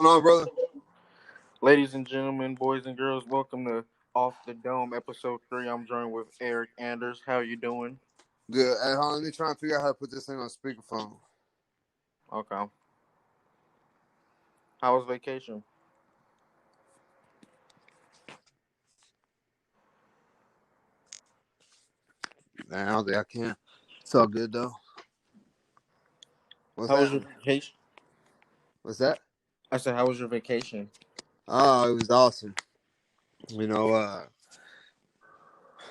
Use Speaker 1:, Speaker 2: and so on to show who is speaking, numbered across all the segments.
Speaker 1: Going on, brother?
Speaker 2: Ladies and gentlemen, boys and girls, welcome to Off the Dome, episode 3. I'm joined with Eryk Anders. How you doing?
Speaker 1: Good. Hey, hold on, let me try and figure out how to put this thing on speakerphone.
Speaker 2: Okay. How was vacation?
Speaker 1: Man, I don't think I can. It's all good though. What's
Speaker 2: How was your
Speaker 1: happening?
Speaker 2: vacation?
Speaker 1: What's that?
Speaker 2: I said, how was your vacation?
Speaker 1: Oh, it was awesome. You know,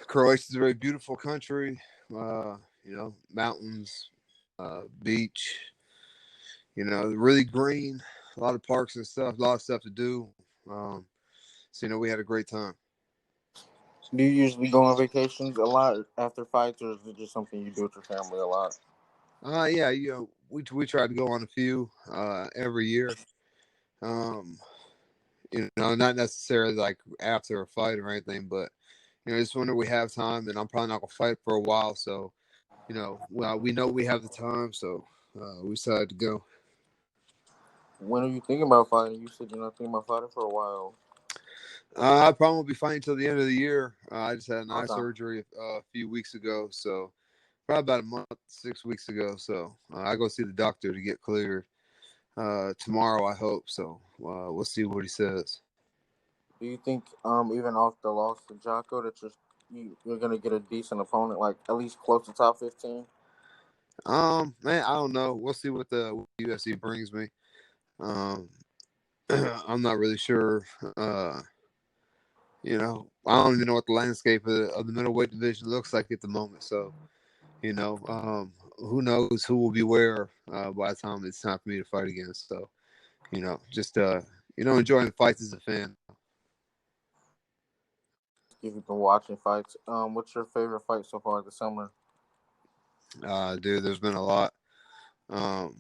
Speaker 1: Croatia's a very beautiful country. Mountains, beach. Really green. A lot of parks and stuff. A lot of stuff to do. So we had a great time.
Speaker 2: Do you usually go on vacations a lot after fights, or is it just something you do with your family a lot?
Speaker 1: Yeah, we try to go on a few every year. Um, not necessarily like after a fight or anything, but just whenever we have time, and I'm probably not gonna fight for a while, so well, we know we have the time, so we decided to go.
Speaker 2: When are you thinking about fighting? You said you're not thinking about fighting for a while.
Speaker 1: I probably won't be fighting until the end of the year. I just had an eye
Speaker 2: Okay.
Speaker 1: surgery a few weeks ago, so probably about a month, 6 weeks ago. So I go see the doctor to get cleared tomorrow. I hope so. We'll see what he says.
Speaker 2: Do you think, even off the loss to Jocko, that you're gonna get a decent opponent, like at least close to top 15?
Speaker 1: Man, I don't know. We'll see what the UFC brings me. Um, I'm not really sure. I don't even know what the landscape of the middleweight division looks like at the moment. So, who knows who will be where by the time it's time for me to fight again. So, just enjoying the fights as a fan.
Speaker 2: If you've been watching fights, what's your favorite fight so far this summer?
Speaker 1: Dude, there's been a lot. Um,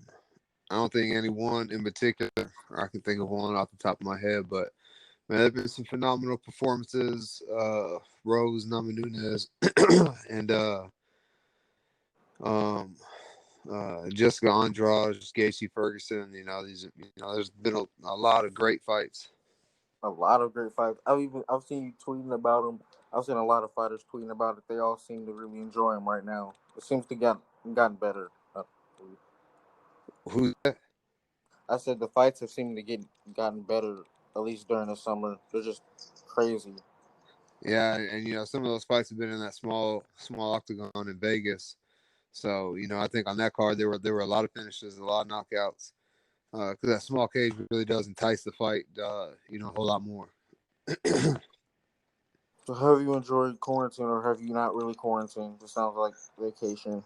Speaker 1: I don't think any one in particular. I can think of one off the top of my head, but man, there've been some phenomenal performances. Rose Namajunas and um, Jessica Andrade, Gaethje Ferguson. There's been a lot of great fights.
Speaker 2: A lot of great fights. I've seen you tweeting about them. I've seen a lot of fighters tweeting about it. They all seem to really enjoy them right now. It seems to gotten better.
Speaker 1: Who's that?
Speaker 2: I said the fights have seemed to gotten better at least during the summer. They're just crazy.
Speaker 1: Yeah, and some of those fights have been in that small octagon in Vegas. So I think on that card there were a lot of finishes, a lot of knockouts. Because that small cage really does entice the fight, a whole lot more.
Speaker 2: So have you enjoyed quarantine, or have you not really quarantined? It sounds like vacation.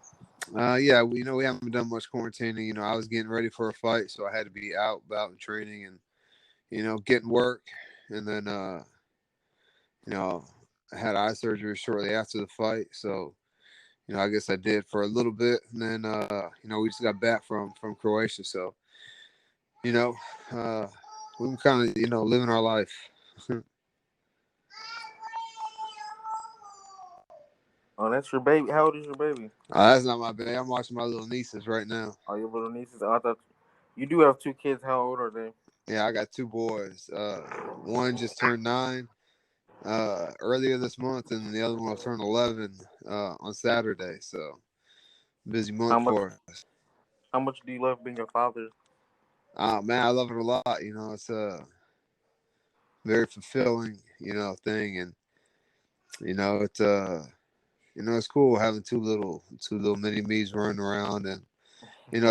Speaker 1: Yeah, we haven't done much quarantining. I was getting ready for a fight, so I had to be out and training, and getting work, and then you know, I had eye surgery shortly after the fight, so I guess I did for a little bit, and then we just got back from Croatia, so you know, uh, we were kind of living our life.
Speaker 2: Oh, that's your baby. How old is your baby?
Speaker 1: That's not my baby. I'm watching my little nieces right now.
Speaker 2: Are your little nieces? Oh, I thought you do have two kids. How old are they?
Speaker 1: Yeah, I got two boys. One just turned 9 earlier this month, and the other one will turn 11 on Saturday. So busy
Speaker 2: How
Speaker 1: month
Speaker 2: much?
Speaker 1: for us.
Speaker 2: How much do you love being a father?
Speaker 1: Man, I love it a lot. It's a very fulfilling, thing, and it's it's cool having two little mini me's running around and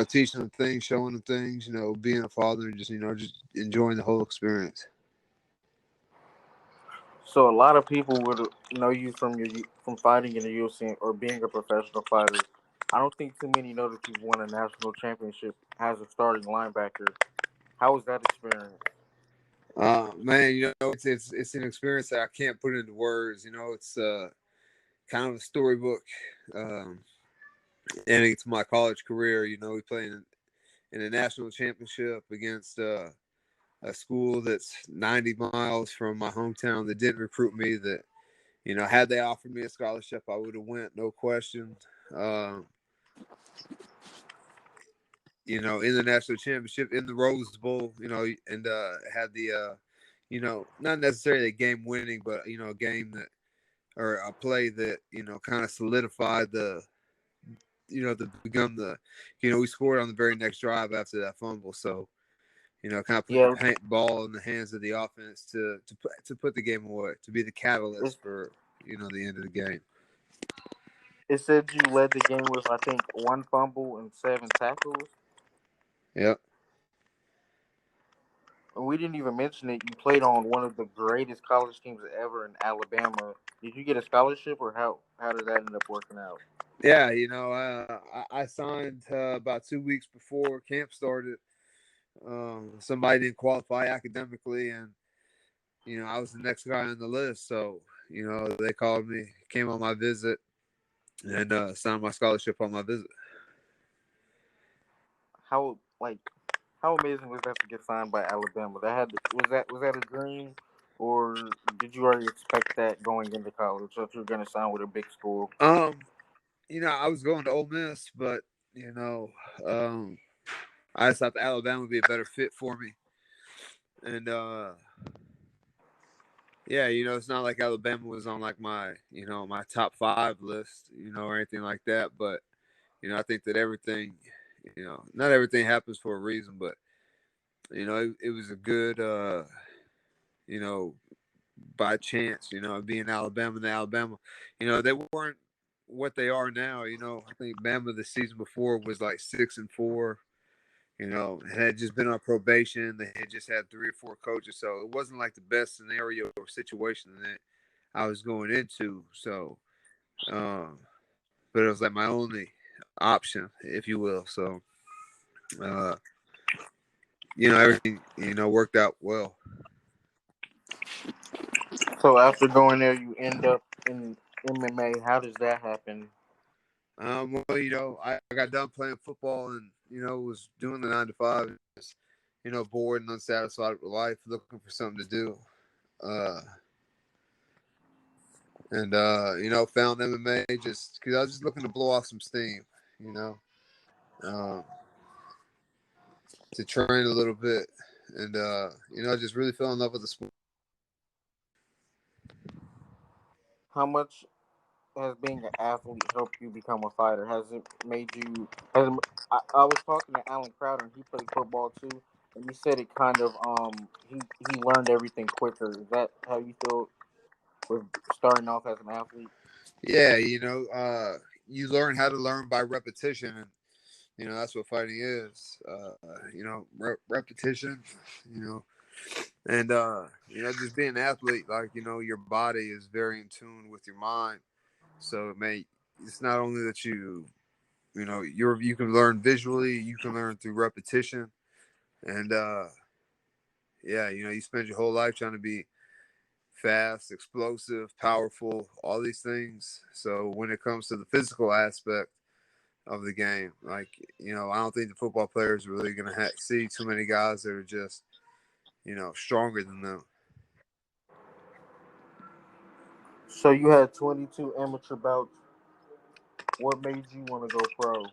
Speaker 1: teaching them things, showing them things, being a father, and just enjoying the whole experience.
Speaker 2: So a lot of people would know you from fighting in the UFC or being a professional fighter. I don't think too many know that you've won a national championship as a starting linebacker. How was that experience?
Speaker 1: Man, it's an experience that I can't put into words. It's kind of a storybook um, ending to my college career. We played in a national championship against a school that's 90 miles from my hometown that didn't recruit me. That had they offered me a scholarship, I would have went, no question. Um, in the national championship, in the Rose Bowl, and had the, not necessarily a game winning, but, a game that, or a play that, kind of solidified to become we scored on the very next drive after that fumble. So, kind of put
Speaker 2: Yeah,
Speaker 1: the ball in the hands of the offense to put the game away, to be the catalyst for, the end of the game.
Speaker 2: it said you led the game with, I think, 1 fumble and 7 tackles.
Speaker 1: Yep.
Speaker 2: And we didn't even mention it. You played on one of the greatest college teams ever in Alabama. Did you get a scholarship, or how did that end up working out?
Speaker 1: Yeah, I signed about 2 weeks before camp started. Somebody didn't qualify academically, and I was the next guy on the list. So they called me, came on my visit, and signed my scholarship on my visit.
Speaker 2: How like how amazing was that to get signed by Alabama? Was that a dream, or did you already expect that going into college that you're going to sign with a big school?
Speaker 1: Um, I was going to Ole Miss, but um, I just thought Alabama would be a better fit for me, and yeah, it's not like Alabama was on like my top five list, or anything like that. But I think that everything, not everything happens for a reason, but it was a good, you know, by chance, being Alabama and Alabama, they weren't what they are now. I think Bama the season before was like 6-4. Had just been on probation. They had just had 3 or 4 coaches, so it wasn't like the best scenario or situation that I was going into. So, um, but it was like my only option, if you will. So, uh, everything worked out well.
Speaker 2: So after going there, you end up in MMA. How does that happen?
Speaker 1: Well, I got done playing football and was doing the 9 to 5. Just, bored and unsatisfied with life, looking for something to do. Uh, and found MMA just because I was just looking to blow off some steam, you know, um, to train a little bit, and just really fell in love with the sport.
Speaker 2: How much has being an athlete helped you become a fighter? Has it made you? I was talking to Alan Crowder, and he played football too, and he said it kind of he learned everything quicker. Is that how you feel with starting off as an athlete?
Speaker 1: Yeah, you learn how to learn by repetition, and that's what fighting is. Repetition, you know, and just being an athlete, like your body is very in tune with your mind. So it's not only that you can learn visually, you can learn through repetition, and yeah, you spend your whole life trying to be fast, explosive, powerful, all these things. So when it comes to the physical aspect of the game, like I don't think the football players are really gonna see too many guys that are just stronger than them.
Speaker 2: So you had 22 amateur bouts. What made you want to go pro?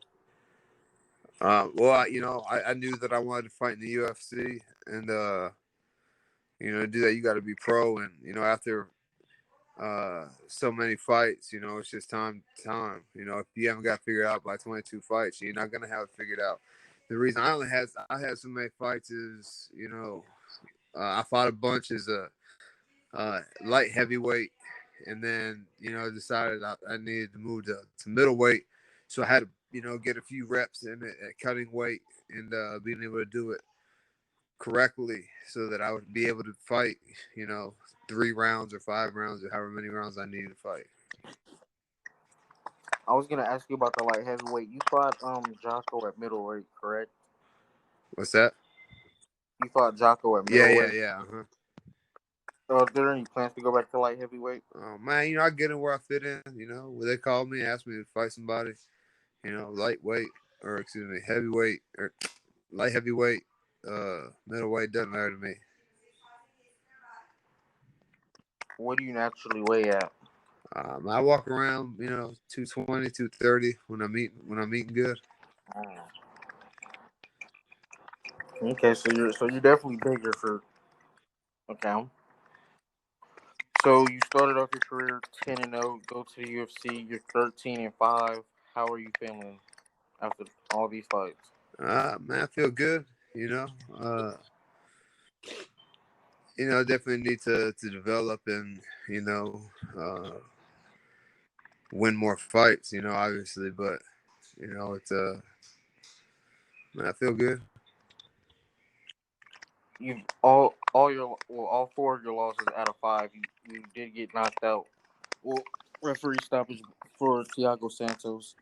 Speaker 1: Well, I knew that I wanted to fight in the UFC, and to do that you got to be pro, and after so many fights, it's just time. If you haven't got figured out by 22 fights, you're not gonna have it figured out. The reason I had so many fights is I fought a bunch as a light heavyweight, and then decided I needed to move to middleweight, so I had to get a few reps in it at cutting weight and being able to do it correctly so that I would be able to fight 3 rounds or 5 rounds or however many rounds I needed to fight.
Speaker 2: I was gonna ask you about the light heavyweight. You fought Jocko at middleweight, correct?
Speaker 1: What's that?
Speaker 2: You fought Jocko at
Speaker 1: Yeah, yeah,
Speaker 2: middleweight.
Speaker 1: yeah. Uh-huh.
Speaker 2: Are there any plans to go back to light heavyweight?
Speaker 1: Oh man, I get in where I fit in. Where they called me, asked me to fight somebody. Lightweight or excuse me, heavyweight or light heavyweight, middleweight doesn't matter to me.
Speaker 2: What do you naturally weigh at?
Speaker 1: I walk around, 220, 230 when I'm eating good.
Speaker 2: Mm. Okay, so you're definitely bigger for. Okay. So you started off your career 10-0, go to the UFC. You're 13-5. How are you feeling after all these fights?
Speaker 1: Man, I feel good. Uh, definitely need to develop and uh, win more fights. Obviously, but it's man, I feel good.
Speaker 2: You all four of your losses out of five. You did get knocked out. Well, referee stoppage for Thiago Santos.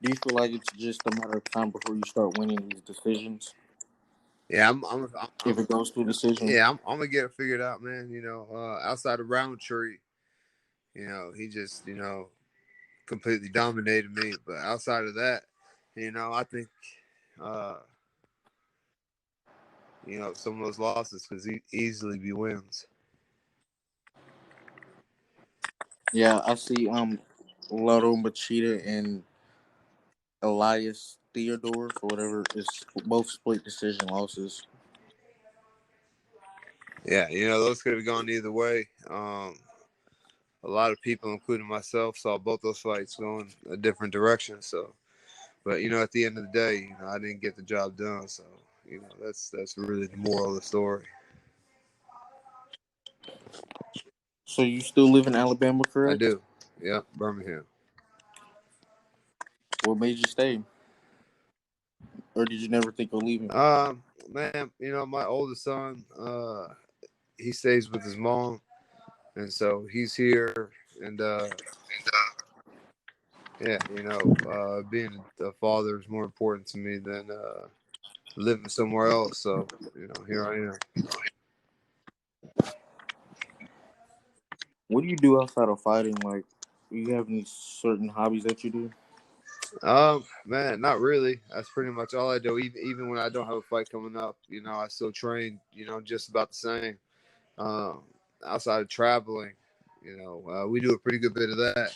Speaker 2: Do you feel like it's just a matter of time before you start winning these decisions?
Speaker 1: Yeah,
Speaker 2: If it goes to a decision,
Speaker 1: yeah, I'm gonna get it figured out, man. Outside of Roundtree, he just completely dominated me. But outside of that, I think uh, some of those losses could easily be wins.
Speaker 2: yeah, I see. Lotto Machida and Elias Theodore for whatever is both split decision losses.
Speaker 1: Yeah, those could have gone either way. A lot of people, including myself, saw both those fights going a different direction. So, but at the end of the day, I didn't get the job done. So, that's really the moral of the story.
Speaker 2: So you still live in Alabama,
Speaker 1: I
Speaker 2: correct?
Speaker 1: do. Yeah, Birmingham.
Speaker 2: What made you stay, or did you never think of leaving?
Speaker 1: Man, my oldest son, he stays with his mom, and so he's here, and yeah, being a father is more important to me than living somewhere else. So, here I am.
Speaker 2: What do you do outside of fighting? Like, do you have any certain hobbies that you do?
Speaker 1: Man, not really. That's pretty much all I do. Even when I don't have a fight coming up, I still train. Just about the same. Um, Outside of traveling, we do a pretty good bit of that.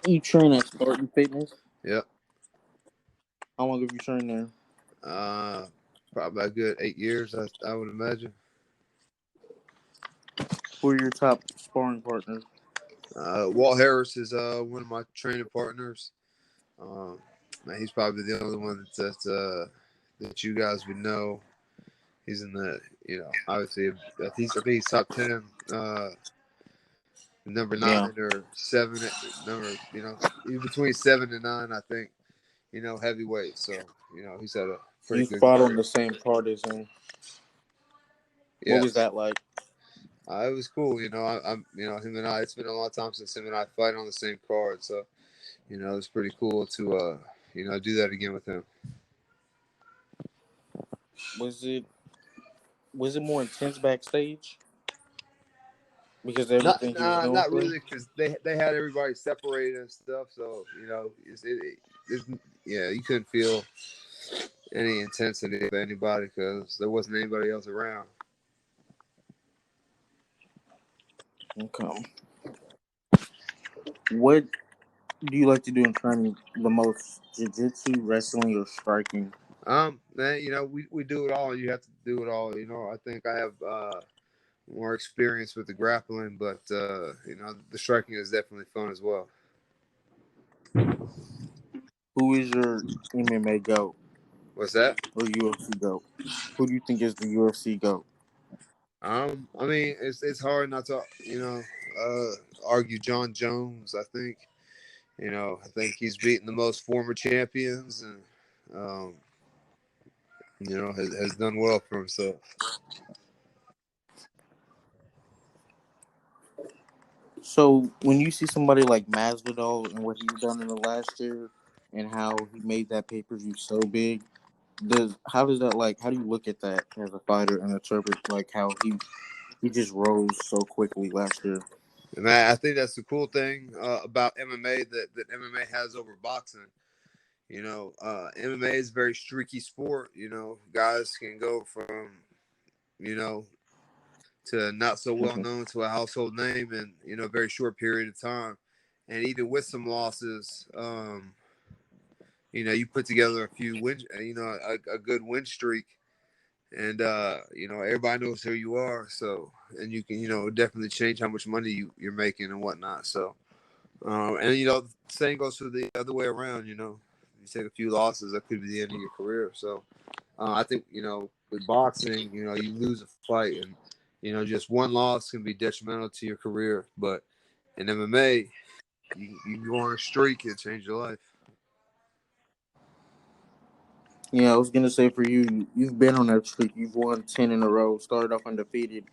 Speaker 2: You train at Spartan Fitness.
Speaker 1: Yep.
Speaker 2: How long have you trained there?
Speaker 1: Uh, Probably a good 8 years, I would imagine.
Speaker 2: Who are your top sparring partners?
Speaker 1: Walt Harris is one of my training partners. Um, Man, he's probably the only one that you guys would know. He's in the obviously I think he's top 10, number
Speaker 2: Yeah,
Speaker 1: 9 or 7, number he's between 7 and 9, I think. Heavyweight. So he's had a pretty
Speaker 2: you
Speaker 1: good
Speaker 2: fought on
Speaker 1: career.
Speaker 2: the same card as him. What was
Speaker 1: Yes.
Speaker 2: that like?
Speaker 1: It was cool. I'm him and I. It's been a long time since him and I fight on the same card. So it's pretty cool to do that again with him.
Speaker 2: Was it was it more intense backstage because of everything he was going
Speaker 1: Not
Speaker 2: through?
Speaker 1: really, because they had everybody separated and stuff. So it's, yeah, you couldn't feel any intensity of anybody because there wasn't anybody else around.
Speaker 2: Okay. What do you like to do in training the most? Jiu-jitsu, wrestling, or striking?
Speaker 1: Man, we do it all. You have to do it all. I think I have more experience with the grappling, but the striking is definitely fun as well.
Speaker 2: Who is your MMA GOAT
Speaker 1: What's that?
Speaker 2: or UFC GOAT? Who do you think is the UFC GOAT?
Speaker 1: I mean, it's hard not to argue John Jones. I think he's beaten the most former champions and um, has done well for himself.
Speaker 2: So when you see somebody like Masvidal and what he's done in the last year and how he made that pay-per-view so big, does that like how do you look at that as a fighter and interpret like how he just rose so quickly last year?
Speaker 1: And I think that's the cool thing about MMA that MMA has over boxing. MMA is a very streaky sport. Guys can go from you know to not so well
Speaker 2: Okay.
Speaker 1: known to a household name in a very short period of time, and even with some losses, you put together a few win, a good win streak, and everybody knows who you are. So, and you can, definitely change how much money you're making and whatnot. So, and the same goes for the other way around. You take a few losses, that could be the end of your career. So, I think with boxing, you lose a fight, and just one loss can be detrimental to your career. But in MMA, you go on a streak, it change your life.
Speaker 2: Yeah, I was gonna say for you, you've been on that streak. You've won 10 in a row. Started off undefeated,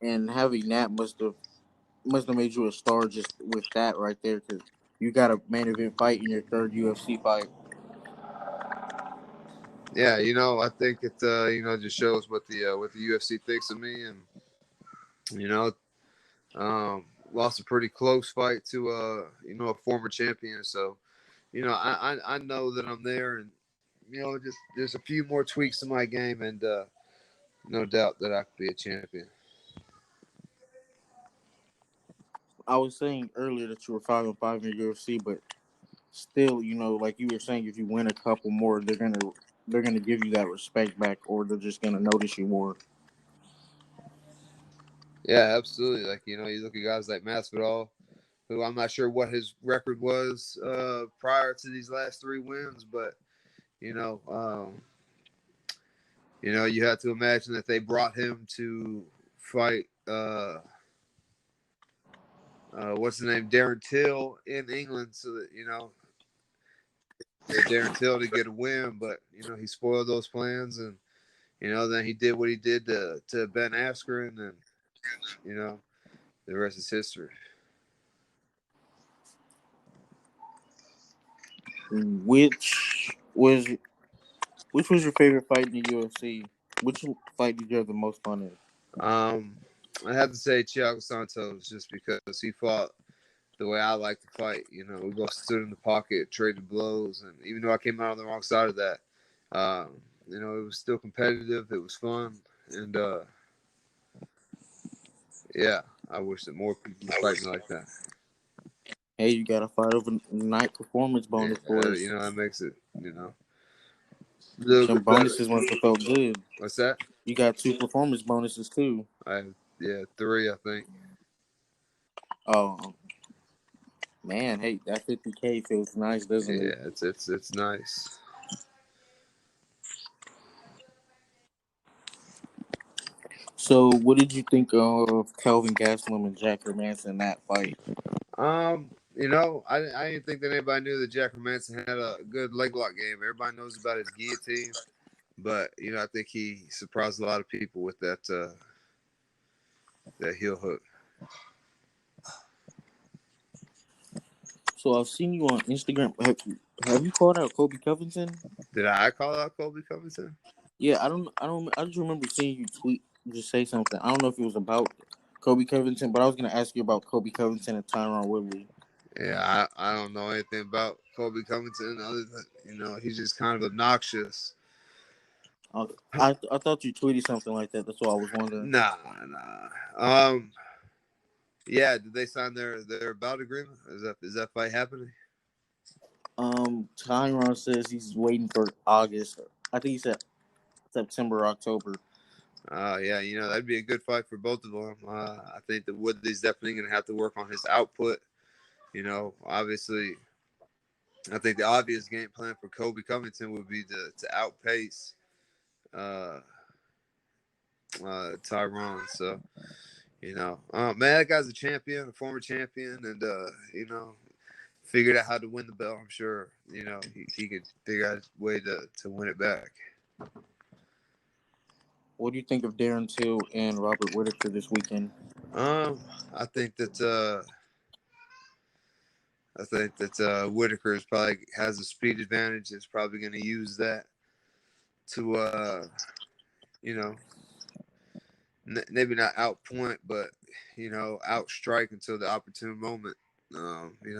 Speaker 2: and having that must have made you a star just with that right there. Because you got a main event fight in your third UFC fight.
Speaker 1: Yeah, I think it just shows what the UFC thinks of me, and you know lost a pretty close fight to a former champion. So I know that I'm there, and just there's a few more tweaks to my game, and no doubt that I could be a champion.
Speaker 2: I was saying earlier that you were 5-5 in UFC, but still, like you were saying, if you win a couple more, they're gonna give you that respect back, or they're just gonna notice you more.
Speaker 1: Yeah, absolutely. Like you look at guys like Masvidal, who I'm not sure what his record was prior to these last three wins, but you know, um, you have to imagine that they brought him to fight. What's the name? Darren Till in England, so that Darren Till to get a win, but he spoiled those plans, and then he did what he did to Ben Askren, and you know the rest is history.
Speaker 2: Which was which was your favorite fight in the UFC? Which fight did you have the most fun in?
Speaker 1: Um, I have to say Thiago Santos just because he fought the way I like to fight. We both stood in the pocket, traded blows, and even though I came out on the wrong side of that, it was still competitive. It was fun, and yeah, I wish that more people would fight me like that.
Speaker 2: Hey, you got a fight over night performance
Speaker 1: Yeah,
Speaker 2: bonus for us.
Speaker 1: that makes it a little
Speaker 2: Some
Speaker 1: bit better.
Speaker 2: bonuses must have felt good.
Speaker 1: What's that?
Speaker 2: You got 2 performance bonuses too.
Speaker 1: Yeah, three, I think.
Speaker 2: Oh man, hey, that 50K feels nice, doesn't it?
Speaker 1: Yeah, it's nice.
Speaker 2: So, what did you think of Kelvin Gastelum and Jack Hermanson in that fight?
Speaker 1: I didn't think that anybody knew that Jack Manson had a good leg lock game. Everybody knows about his guillotine, but I think he surprised a lot of people with that heel hook.
Speaker 2: So, I've seen you on Instagram. Have you called out Kobe Covington?
Speaker 1: Did I call out Colby Covington?
Speaker 2: Yeah, I just remember seeing you tweet, just say something. I don't know if it was about Kobe Covington, but I was gonna ask you about Kobe Covington and Tyron Woodley.
Speaker 1: Yeah, I don't know anything about Colby Covington other than he's just kind of obnoxious.
Speaker 2: I thought you tweeted something like that. That's what I was wondering.
Speaker 1: Nah. Yeah, did they sign their bout agreement? Is that fight happening?
Speaker 2: Tyron says he's waiting for August. I think he said September, October.
Speaker 1: Yeah, that'd be a good fight for both of them. I think that Woodley's definitely going to have to work on his output. Obviously, I think the obvious game plan for Kobe Covington would be to outpace uh, Tyrone. So, man, that guy's a champion, a former champion, and figured out how to win the belt. I'm sure he could figure out a way to win it back.
Speaker 2: What do you think of Darren Till and Robert Whitaker this weekend?
Speaker 1: I think that Whitaker is probably has a speed advantage. Is probably going to use that to you know maybe not outpoint, but outstrike until the opportune moment.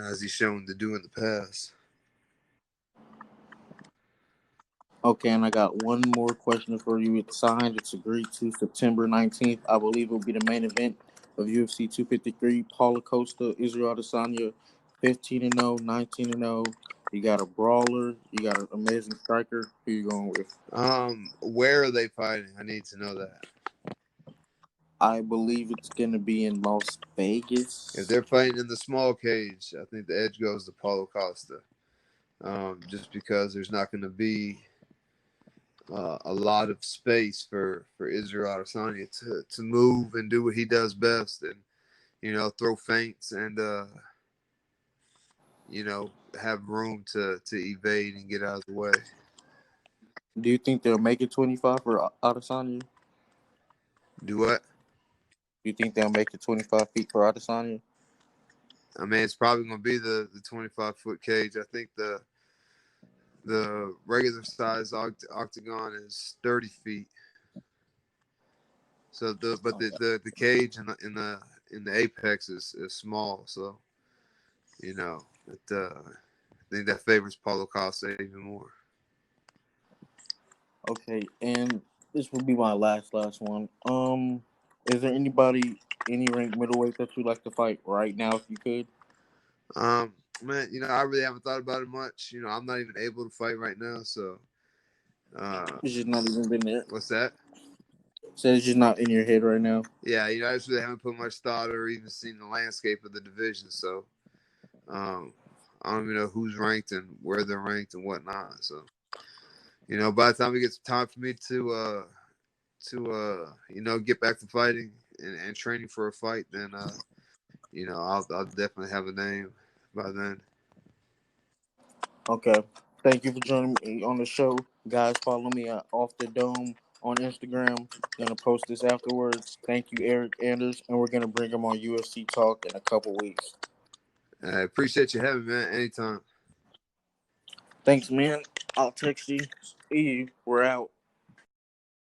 Speaker 1: As he's shown to do in the past.
Speaker 2: Okay, and I got one more question for you. It's signed. It's agreed to September 19th. I believe it will be the main event of UFC 253. Paula Costa, Israel Adesanya, 15-0, 19-0. You got a brawler. You got an amazing striker. Who you going with?
Speaker 1: Where are they fighting? I need to know that.
Speaker 2: I believe it's going to be in Las Vegas.
Speaker 1: If they're fighting in the small cage, I think the edge goes to Paulo Costa. Just because there's not going to be a lot of space for Israel Adesanya to move and do what he does best, and throw feints and have room to evade and get out of the way.
Speaker 2: Do you think they'll make it 25 for Adesanya?
Speaker 1: Do what?
Speaker 2: Do you think they'll make it 25 feet for Adesanya?
Speaker 1: I mean, it's probably going to be the 25-foot cage. I think the regular size octagon is 30 feet. So the cage in the apex is small. So I think that favors Paulo Costa even more.
Speaker 2: Okay, and this will be my last one. Is there any ranked middleweight that you'd like to fight right now if you could?
Speaker 1: Man, I really haven't thought about it much. I'm not even able to fight right now, so
Speaker 2: It's just not even been there.
Speaker 1: What's that?
Speaker 2: So it's just not in your head right now.
Speaker 1: Yeah, I just really haven't put much thought or even seen the landscape of the division, so I don't even know who's ranked and where they're ranked and whatnot. So, by the time it gets time for me to get back to fighting and training for a fight, then I'll definitely have a name by then.
Speaker 2: Okay. Thank you for joining me on the show. Guys, follow me at Off the Dome on Instagram. Gonna post this afterwards. Thank you, Eryk Anders, and we're gonna bring him on UFC Talk in a couple weeks.
Speaker 1: I appreciate you having me, man. Anytime.
Speaker 2: Thanks, man. I'll text you. See you. We're out.